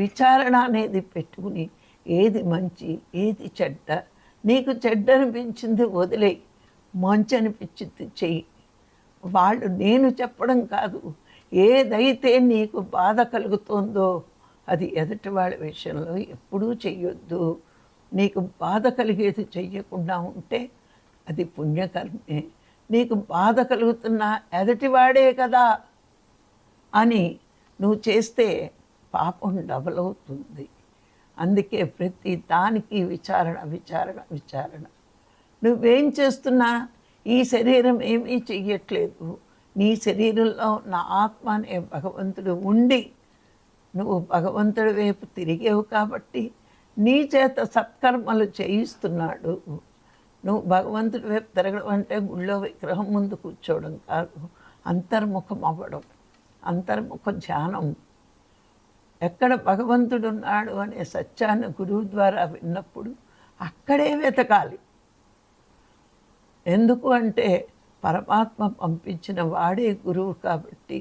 విచారణ అనేది పెట్టుకుని ఏది మంచి ఏది చెడ్డ, నీకు చెడ్డ అనిపించింది వదిలేయి, మంచి అనిపించింది చెయ్యి. వాళ్ళు నేను చెప్పడం కాదు, ఏదైతే నీకు బాధ కలుగుతుందో అది ఎదుటి వాళ్ళ విషయంలో ఎప్పుడూ చెయ్యొద్దు. నీకు బాధ కలిగేది చెయ్యకుండా ఉంటే అది పుణ్యకర్మే. నీకు బాధ కలుగుతున్నా ఎదుటివాడే కదా అని నువ్వు చేస్తే పాపం డబల్ అవుతుంది. అందుకే ప్రతి దానికి విచారణ విచారణ విచారణ. నువ్వేం చేస్తున్నా ఈ శరీరం ఏమీ చెయ్యట్లేదు, నీ శరీరంలో నా ఆత్మ అనే భగవంతుడు ఉండి నువ్వు భగవంతుడి వైపు తిరిగేవు కాబట్టి నీ చేత సత్కర్మలు చేయిస్తున్నాడు. నువ్వు భగవంతుడి వైపు తిరగడం అంటే గుళ్ళో విగ్రహం ముందు కూర్చోవడం కాదు, అంతర్ముఖం అవ్వడం, అంతర్ముఖ ధ్యానం. ఎక్కడ భగవంతుడు ఉన్నాడు అనే సత్యాన్ని గురువు ద్వారా విన్నప్పుడు అక్కడే వెతకాలి. ఎందుకు అంటే పరమాత్మ పంపించిన వాడే గురువు కాబట్టి